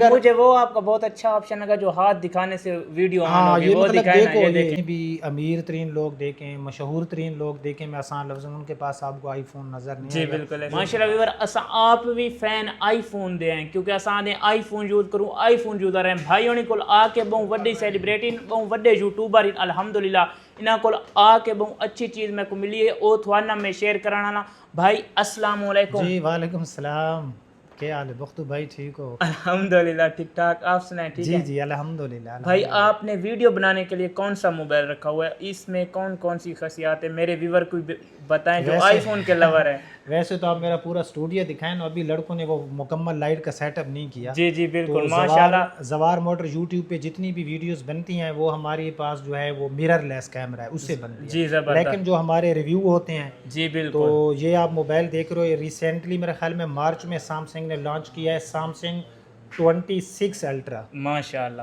مجھے وہ آپ کا بہت اچھا آپشن لگا جو ہاتھ دکھانے سے ویڈیو آن ہوگی، یہ وہ مطلب دکھائے نا، دیکھو یہ یہ دیکھیں بھی امیر ترین لوگ دیکھیں، مشہور ترین لوگ دیکھیں، میں آسان لفظوں میں ان کے پاس آپ کو آئی فون نظر نہیں جی آئے گا۔ بالکل ماشاءاللہ ویور اساں آپ بھی فین آئی فون دے ہیں کیونکہ اساں نے آئی فون یوز کروں، آئی فون یوزر ہیں بھائیوں کول آ کے بہت وڈی سیلیبریٹی بہت وڈے یوٹیوبر الحمدللہ انہاں کول آ کے بہت اچھی چیز میں کو ملی ہے، او تھوانا میں شیئر کرنا نا بھائی السلام علیکم۔ جی وعلیکم السلام، کیا حال ہے بختو بھائی، ٹھیک ہو؟ الحمدللہ ٹھیک ٹھاک، آپ سنائیں ٹھیک ہے؟ جی الحمدللہ۔ بھائی آپ نے ویڈیو بنانے کے لیے کون سا موبائل رکھا ہوا ہے؟ اس میں کون کون سی خاصیات ہیں میرے ویور کو بتائیں جو آئی فون کے لور ہیں۔ ویسے تو آپ میرا پورا اسٹوڈیو دکھائیں نا، ابھی لڑکوں نے وہ مکمل لائٹ کا سیٹ اپ نہیں کیا۔ جی جی بالکل تو ماشاءاللہ۔ زوار موٹر یوٹیوب پہ جتنی بھی ویڈیوز بنتی ہیں وہ ہمارے پاس جو ہے وہ میرر لیس کیمرہ ہے، اس سے بنتی ہے۔ جی زبردست۔ لیکن جو ہمارے ریویو ہوتے ہیں جی بالکل، تو یہ آپ موبائل دیکھ رہے ہو، یہ ریسنٹلی میرے خیال میں مارچ میں سامسنگ نے لانچ کیا ہے، سامسنگ 26 الٹرا۔ ماشاءاللہ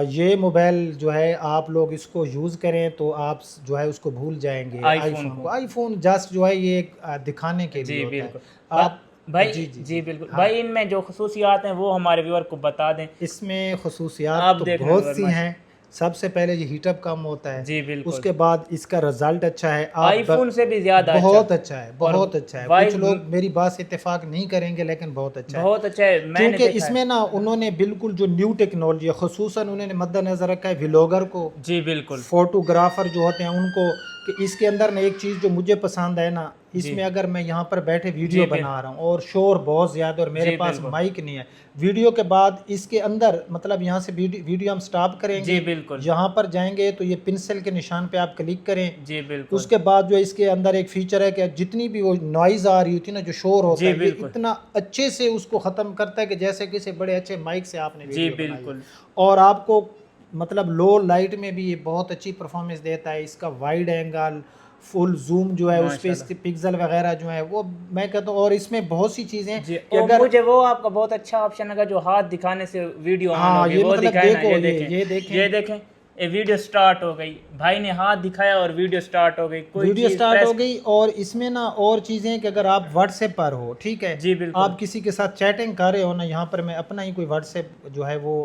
یہ موبائل جو ہے آپ لوگ اس کو یوز کریں تو آپ جو ہے اس کو بھول جائیں گے آئی فون کو۔ آئی فون جسٹ جو ہے یہ دکھانے کے لیے ہوتا ہے۔ آپ بھائی جی بالکل بھائی ان میں جو خصوصیات ہیں وہ ہمارے ویور کو بتا دیں۔ اس میں خصوصیات تو بہت سی ہیں۔ سب سے پہلے یہ ہیٹ اپ کم ہوتا ہے، جی بالکل، اس کے بعد اس کا رزلٹ اچھا ہے، آئی فون سے بھی زیادہ بہت اچھا ہے، بہت اچھا ہے۔ کچھ لوگ میری بات سے اتفاق نہیں کریں گے لیکن بہت اچھا ہے، بہت اچھا ہے۔ کیونکہ اس میں نا انہوں نے بالکل جو نیو ٹیکنالوجی ہے، خصوصاً انہوں نے مد نظر رکھا ہے ولاگر کو، جی بالکل، فوٹوگرافر جو ہوتے ہیں ان کو، کہ اس کے اندر نا ایک چیز جو مجھے پسند ہے نا، اس میں اگر میں یہاں پر بیٹھے ویڈیو بنا رہا ہوں اور شور بہت زیادہ اور میرے پاس مائک نہیں ہے، ویڈیو کے بعد اس کے اندر مطلب یہاں سے ویڈیو ہم سٹاپ کریں گے، یہاں پر جائیں گے تو یہ پنسل کے نشان پہ آپ کلک کریں، جی بالکل، اس کے بعد جو اس کے اندر ایک فیچر ہے کہ جتنی بھی وہ نوائز آ رہی ہوتی ہے نا، جو شور ہوتا ہے، یہ اتنا اچھے سے اس کو ختم کرتا ہے کہ جیسے کسی بڑے اچھے مائک سے آپ نے ویڈیو بنائی ہے، اور آپ کو مطلب لو لائٹ میں بھی یہ بہت اچھی پرفارمنس دیتا ہے۔ اس کا وائڈ اینگل، فل زوم جو ہے اس پہ اس کے پکسل وغیرہ جو ہے وہ میں کہتا ہوں، اور اس میں بہت سی چیزیں کہ اگر مجھے وہ آپ کا بہت اچھا آپشن لگا جو ہاتھ دکھانے سے ویڈیو آن ہوگی، وہ دکھائے نا، یہ دیکھیں یہ ویڈیو سٹارٹ ہو گئی، بھائی نے ہاتھ دکھایا اور ویڈیو سٹارٹ ہو گئی، ویڈیو سٹارٹ ہو گئی۔ اور اس میں نا اور چیزیں کہ اگر آپ واٹس ایپ پر ہو، ٹھیک ہے، جی بالکل، آپ کسی کے ساتھ چیٹنگ کر رہے ہو نا، یہاں پر میں اپنا ہی کوئی واٹس ایپ جو ہے وہ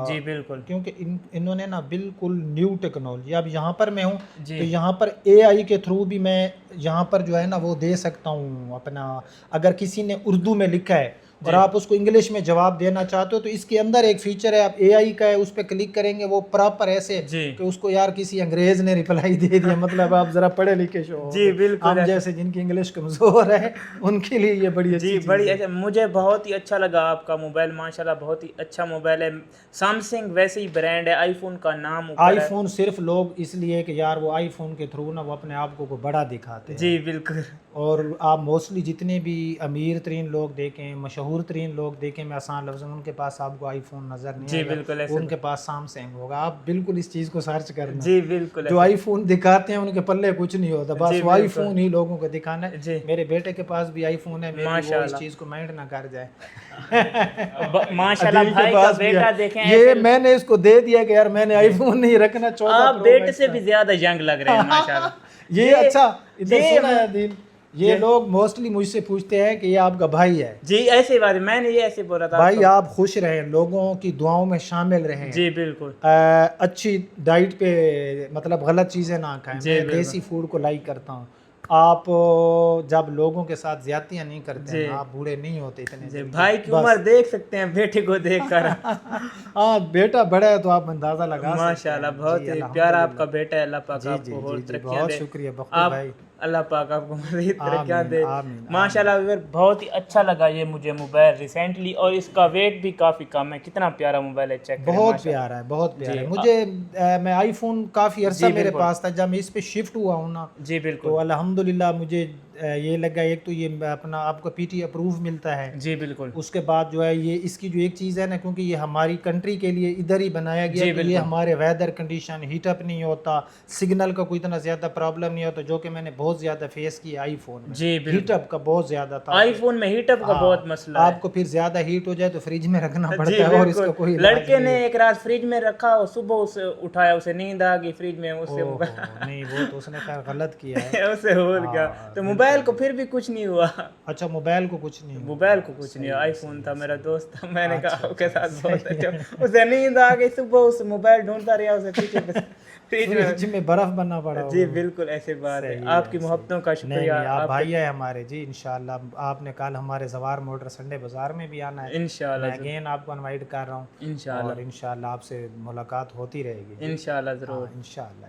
جی بالکل، کیونکہ انہوں نے نا بالکل نیو ٹیکنالوجی، اب یہاں پر میں ہوں تو یہاں پر اے آئی کے تھرو بھی میں یہاں پر جو ہے نا وہ دے سکتا ہوں اپنا، اگر کسی نے اردو میں لکھا ہے اور آپ اس کو انگلش میں جواب دینا چاہتے ہو تو اس کے اندر ایک فیچر ہے، آپ اے آئی کا ہے، اس پہ کلک کریں گے وہ پراپر ایسے کہ اس کو یار کسی انگریز نے ریپلائی دے دیا، مطلب آپ ذرا پڑھے لکھے ہو، جی بالکل، ہم جیسے جن کی انگلش کمزور ہے ان کے لیے یہ بڑی اچھی چیز ہے۔ اچھا، مجھے بہت ہی اچھا لگا آپ کا موبائل، ماشاءاللہ بہت ہی اچھا موبائل ہے۔ سامسنگ ویسے ہی برانڈ ہے، آئی فون کا نام اوپر ہے۔ آئی فون صرف لوگ اس لیے کہ یار وہ آئی فون کے تھرو نا وہ اپنے آپ کو بڑا دکھاتے ہیں، جی بالکل، اور آپ موسٹلی جتنے بھی امیر ترین لوگ دیکھیں، مشہور ترین لوگ دیکھیں، میں آسان لفظوں میں ان کے پاس آپ کو آئی فون نظر نہیں آئے گا، ان کے پاس سامسنگ ہوگا۔ آپ بالکل اس چیز کو سرچ کرنا، جی بالکل، جو آئی فون دکھاتے ہیں ان کے پلے کچھ نہیں ہوتا، بس وہ آئی فون ہی لوگوں کو دکھانا ہے۔ میرے بیٹے کے پاس بھی آئی فون ہے، وہ اس چیز کو مائنڈ نہ کر جائے، ماشاءاللہ بھائی کا بیٹا دیکھیں، یہ میں نے اس کو دے دیا کہ یار میں نے آئی فون نہیں رکھنا، 14 آپ بیٹے سے بھی زیادہ ینگ لگ رہے ہیں ماشاءاللہ۔ یہ اچھا ادھر سنا ہے دل، یہ لوگ موسٹلی مجھ سے پوچھتے ہیں کہ یہ آپ کا بھائی ہے۔ جی ایسی بات ہے، میں نے یہ ایسے بولا تھا، بھائی آپ خوش رہیں، لوگوں کی دعاؤں میں شامل رہیں، جی بالکل، اچھی ڈائٹ پہ مطلب غلط چیزیں نہ کھائیں، میں دیسی فوڈ کو لائک کرتا ہوں۔ آپ جب لوگوں کے ساتھ زیادتیاں نہیں کرتے ہیں، آپ بوڑھے نہیں ہوتے اتنے۔ بھائی کی عمر دیکھ سکتے ہیں بیٹے کو دیکھ کر، ہاں بیٹا بڑا ہے تو آپ اندازہ لگا سکتے ہیں۔ ماشاءاللہ بہت ہی پیارا آپ کا بیٹا ہے، اللہ پاک آپ کو اور ترقیاں دے۔ بہت شکریہ بختو بھائی، اللہ پاک آپ کو مزید ترقیاں دے۔ ماشاءاللہ بہت ہی اچھا لگا یہ مجھے موبائل ریسنٹلی، اور اس کا ویٹ بھی کافی کم ہے، کتنا پیارا موبائل ہے، چیک کریں، بہت پیارا ہے، بہت پیارا ہے۔ مجھے میں آئی فون کافی عرصہ میرے پاس تھا، جب میں اس پہ شفٹ ہوا ہوں نا، جی بالکل، تو الحمدللہ مجھے یہ لگا، ایک تو یہ اپنا آپ کو پی ٹی اپروو ملتا ہے، جی بالکل، اس کے بعد جو ہے یہ اس کی جو ایک چیز ہے نا، کیونکہ یہ ہماری کنٹری کے لیے ادھر ہی بنایا گیا، کہ یہ ہمارے ویدر کنڈیشن ہیٹ اپ نہیں ہوتا، سگنل کا کوئی اتنا زیادہ پرابلم نہیں ہوتا، جو کہ میں نے بہت زیادہ فیس کیا آئی فون میں، ہیٹ اپ کا بہت زیادہ تھا آئی فون میں، ہیٹ اپ کا بہت مسئلہ ہے، آپ کو پھر زیادہ ہیٹ ہو جائے تو فریج میں رکھنا پڑتا ہے، اور اس کا کوئی لڑکے نے ایک رات فریج میں رکھا اور صبح اسے اٹھایا، اسے نیند آ گئی فریج میں، اس سے نہیں وہ تو اس نے خیر غلط کیا ہے، اسے ہو گیا، تو موبائل موبائل کو پھر بھی کچھ نہیں ہوا. اچھا موبائل کو کچھ نہیں ہوا. موبائل کو کچھ نہیں ہوا. آئی فون تھا میرا دوست تھا, میں نے کہا اس کے ساتھ بہت اچھا. اسے نیند آ گئی صبح, اس موبائل ڈھونڈتا رہا, اسے پیچھے فریج میں برف بننا پڑا. جی بالکل ایسے بات ہے. آپ کی محبتوں کا شکریہ. آپ بھائی ہے ہمارے. جی انشاءاللہ آپ نے کل ہمارے زوار موٹر سنڈے بازار میں بھی آنا ہے انشاءاللہ. میں اگین آپ کو انوائٹ کر رہا ہوں انشاءاللہ, اور انشاءاللہ آپ سے ملاقات ہوتی رہے گی انشاءاللہ ضرور انشاءاللہ.